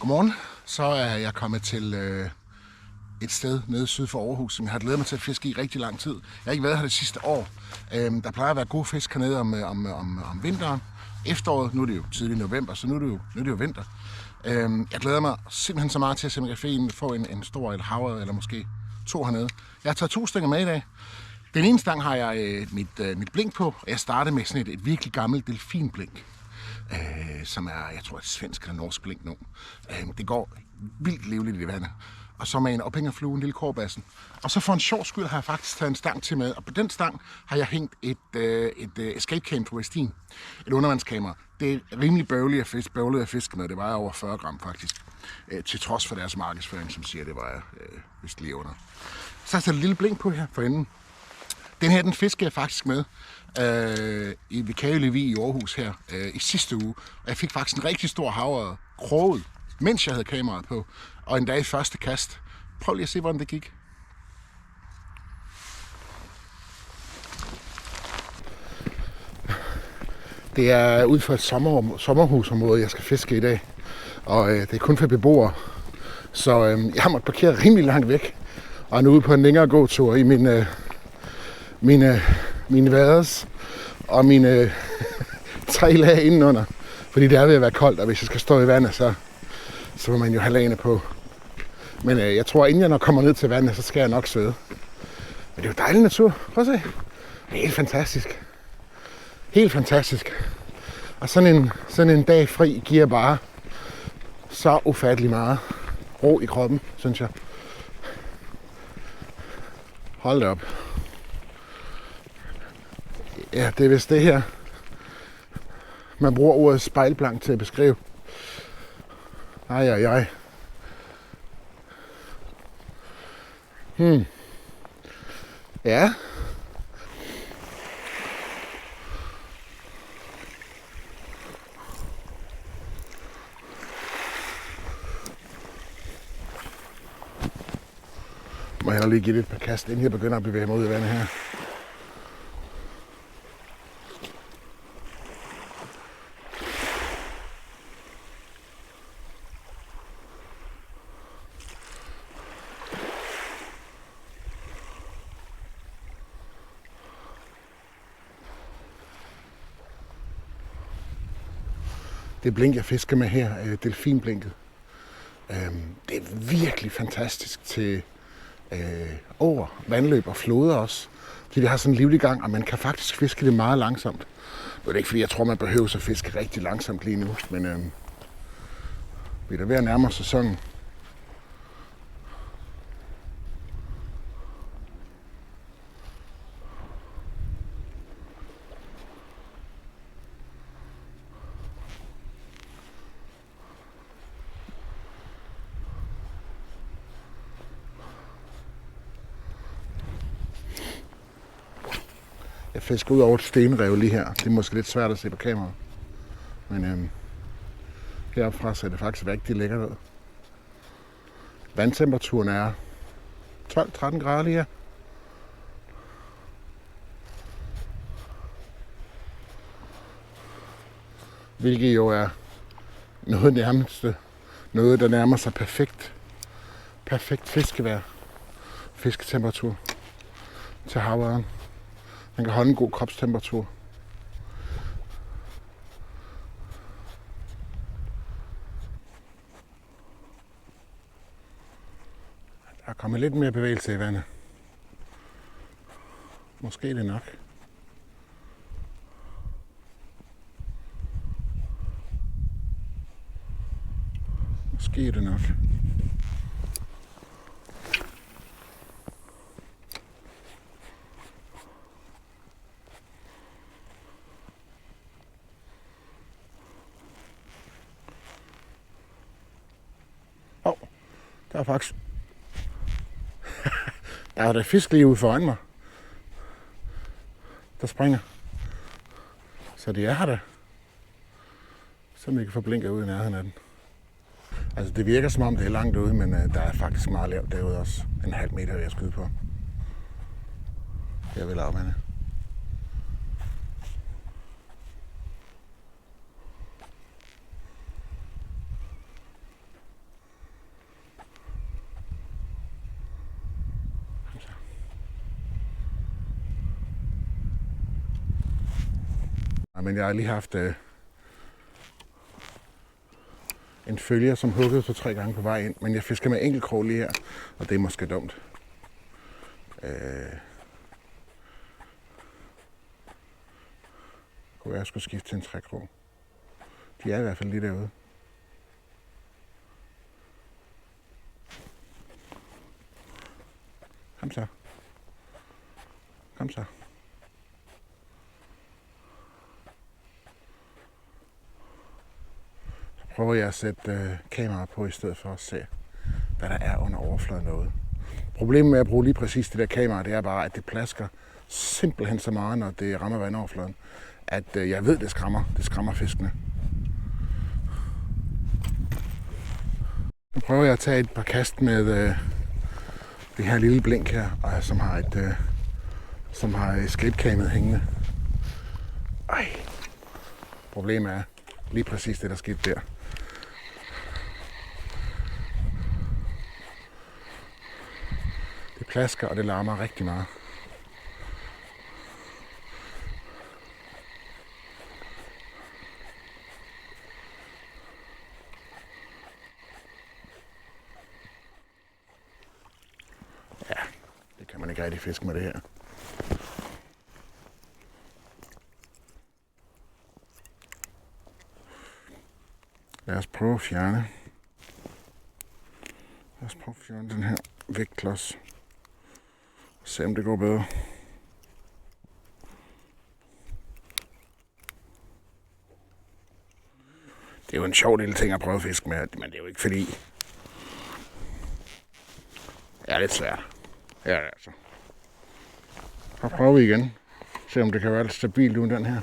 Godmorgen. Så er jeg kommet til et sted nede syd for Aarhus, som jeg har glædet mig til at fiske i rigtig lang tid. Jeg har ikke været her det sidste år. Der plejer at være gode fisk hernede om vinteren. Efteråret, nu er det jo tidlig november, så nu er det jo vinter. Jeg glæder mig simpelthen så meget til at se, om jeg kan få en stor eller havre, eller måske 2 hernede. Jeg har taget 2 stykker med i dag. Den ene stang har jeg mit blink på, og jeg startede med sådan et virkelig gammelt delfinblink. Som er, jeg tror, et svensk eller norsk blink nu. Det går vildt livligt i vandet. Og så med en ophængerflue, en lille korbassen. Og så for en sjov skyld har jeg faktisk taget en stang til med. Og på den stang har jeg hængt et escape cam fra Westin. Et undervandskamera. Det er rimelig bøvligt at fiske med. Det vejer over 40 gram faktisk. Til trods for deres markedsføring, som siger, det vejer vist lige under. Så har jeg sat et lille blink på her for enden. Den her, den fiskede jeg faktisk med i Vikave Levi i Aarhus her i sidste uge. Og jeg fik faktisk en rigtig stor havre kroget, mens jeg havde kameraet på. Og endda i første kast. Prøv lige at se, hvordan det gik. Det er ud for et sommerhusområde, jeg skal fiske i dag. Og det er kun for beboere. Så jeg har måttet parkere rimelig langt væk. Og er nu ude på en længere gåtur i mine vaders og mine 3 lag indenunder. Fordi det er ved at være koldt, og hvis jeg skal stå i vandet, så må man jo have lagene på. Men jeg tror, inden jeg kommer ned til vandet, så skal jeg nok svede. Men det er jo dejlig natur. Prøv at se. Det er helt fantastisk. Helt fantastisk. Og sådan en dag fri giver bare så ufattelig meget ro i kroppen, synes jeg. Hold da op. Ja, det er vist det her, man bruger ordet spejlblank til at beskrive. Ej. Ja. Må jeg lige give det et par kast, inden jeg begynder at bevæge mig ud i vandet her. Det blink, jeg fisker med her, er delfinblinket. Det er virkelig fantastisk til åer, vandløb og floder også. Fordi det har sådan en livlig gang, og man kan faktisk fiske det meget langsomt. Det er ikke, fordi jeg tror, man behøver at fiske rigtig langsomt lige nu, men vi er da ved at nærme sæsonen. Jeg fisker ud over et stenrev lige her. Det er måske lidt svært at se på kamera. Men heropfra ser det faktisk rigtig lækkert ud. Vandtemperaturen er 12-13 grader lige her. Hvilket jo er noget der nærmer sig perfekt fiskevejr. Fisketemperatur til havørren. Man kan holde en god kropstemperatur. Der er kommet lidt mere bevægelse i vandet. Måske er det nok. Måske er det nok. Der er faktisk... der er der fisk lige ude foran mig, der springer. Så det er her da. Så vi kan få blinket ud i nærheden af den. Altså det virker som om det er langt ude, men der er faktisk meget lavt derude også. En halv meter vil jeg skyde på. Jeg vil afvande. Men jeg har lige haft en følger, som huggede 2-3 gange på vej ind. Men jeg fisker med enkeltkrog lige her, og det er måske dumt. Kunne jeg skulle skifte til en trækrog. De er i hvert fald lige derude. Kom så. Kom så. Så prøver jeg at sætte kameraet på i stedet for at se, hvad der er under overfladen derude. Problemet med at bruge lige præcis det der kamera, det er bare, at det plasker simpelthen så meget, når det rammer vandoverfladen, at jeg ved, det skræmmer fiskene. Nu prøver jeg at tage et par kast med det her lille blink her, som har escape-camet hængende. Problemet er lige præcis det, der skete der. Det plasker, og det larmer rigtig meget. Ja, det kan man ikke rigtig fiske med det her. Lad os prøve at fjerne. Den her vægtklods. Se om det går bedre. Det er jo en sjov lille ting at prøve at fiske med, men det er jo ikke fordi... Det er lidt svært. Ja, det er altså. Så prøver vi igen. Se om det kan være lidt stabilt uden den her.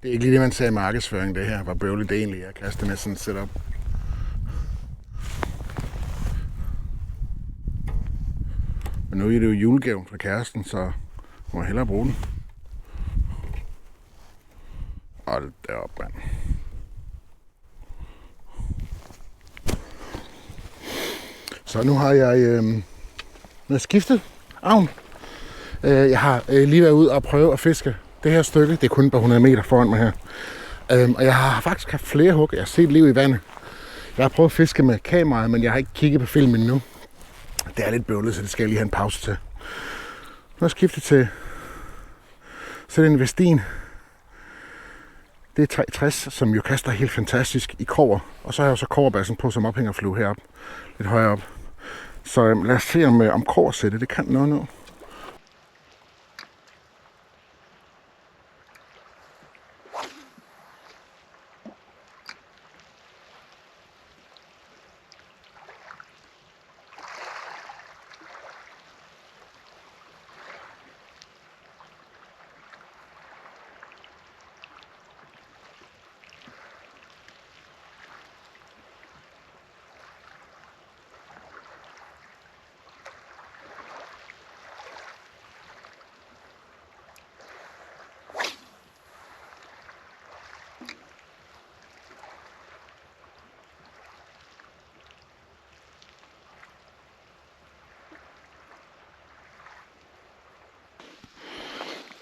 Det er ikke lige det, man ser i markedsføring, det her. Hvor bøvligt det egentlig er at kaste med sådan et setup. Men nu er det jo julegave fra kæresten, så må jeg hellere bruge den. Hold da op, mand. Så nu har jeg skiftet avn. Jeg har lige været ud og prøve at fiske det her stykke. Det er kun et par 100 meter foran mig her. Og jeg har faktisk haft flere hug. Jeg har set liv i vandet. Jeg har prøvet at fiske med kameraet, men jeg har ikke kigget på filmen endnu. Det er lidt bøvlet, så det skal jeg lige have en pause til. Nu har jeg skiftet til en Vestin. Det er 360, som jo kaster helt fantastisk i kover. Og så har jeg jo så koverbassen på som ophængerflue heroppe. Lidt højere op. Så lad os se om koversættet, det kan noget nu.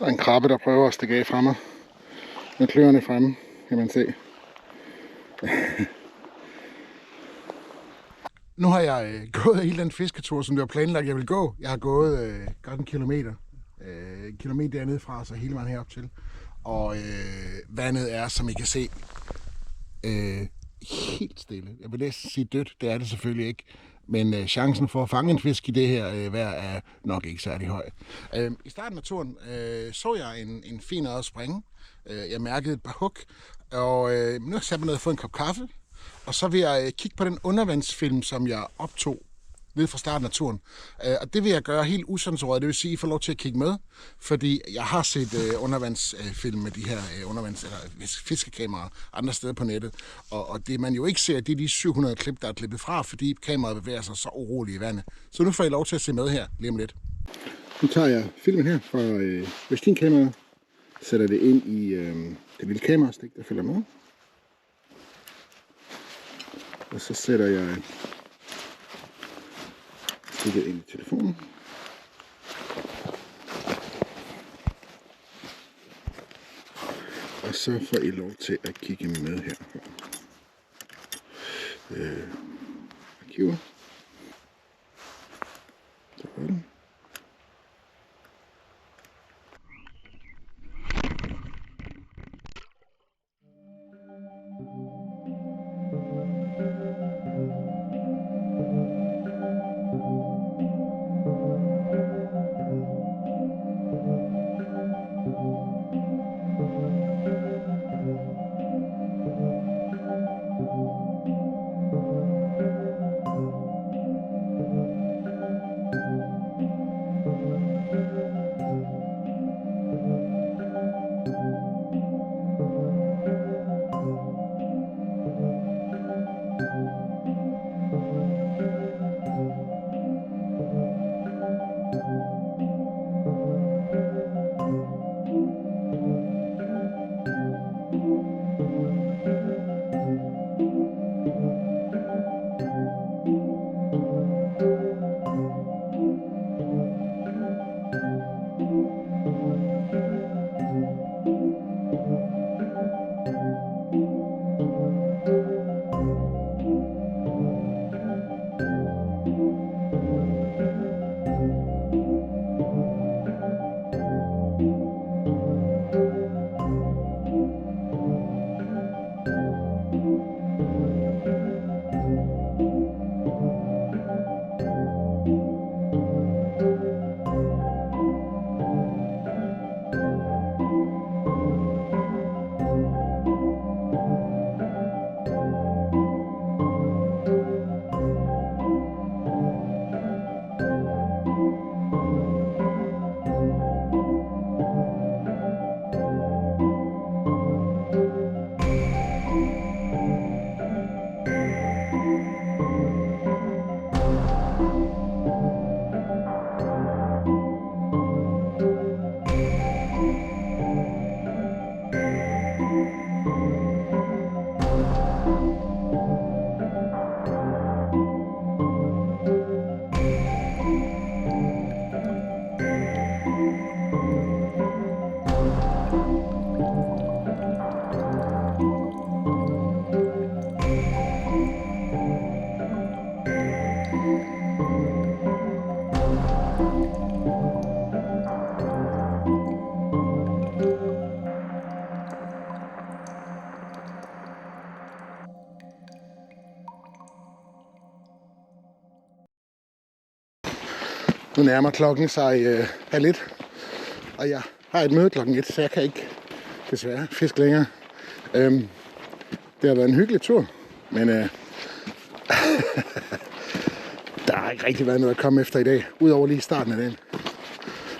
Der er en krabbe, der prøver at stikke af fra mig. Med kløerne fremme, kan man se. Nu har jeg gået hele den fisketur, som det var planlagt, jeg ville gå. Jeg har gået godt en kilometer. En kilometer dernede fra, så hele vejen herop til. Og vandet er, som I kan se, helt stille. Jeg vil næsten sige dødt, det er det selvfølgelig ikke. Men chancen for at fange en fisk i det her vejr er nok ikke særlig høj. I starten af turen så jeg en fin ørred springe. Jeg mærkede et par hug, og nu har jeg sat mig ned og fået en kop kaffe. Og så vil jeg kigge på den undervandsfilm, som jeg optog ved fra starten af turen. Og det vil jeg gøre helt usensureret, det vil sige, at I får lov til at kigge med. Fordi jeg har set undervandsfilm med de her fiskekameraer andre steder på nettet. Og det man jo ikke ser, det er de 700 klip, der er klippet fra, fordi kameraet bevæger sig så uroligt i vandet. Så nu får I lov til at se med her lige om lidt. Nu tager jeg filmen her fra Westin-kameraet, sætter det ind i det lille kamerastik, der følger med. Og så sætter jeg stikket ind i telefonen. Og så får I lov til at kigge med her. Arkiver. Så er den. Nu nærmer klokken sig 1:30, og jeg har et møde klokken 1, så jeg kan ikke desværre fiske længere. Det har været en hyggelig tur, men der har ikke rigtig været noget at komme efter i dag, udover lige starten af den.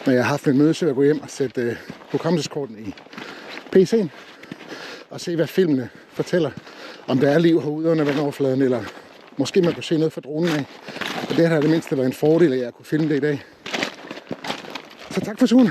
Når jeg har haft et møde, så vil jeg gå hjem og sætte hukommelseskorten i PC'en og se, hvad filmene fortæller. Om der er liv herude under vandoverfladen, eller måske man kunne se noget fra dronen af. Og det har det mindste været en fordel, at jeg kunne filme det i dag. Så tak for turen.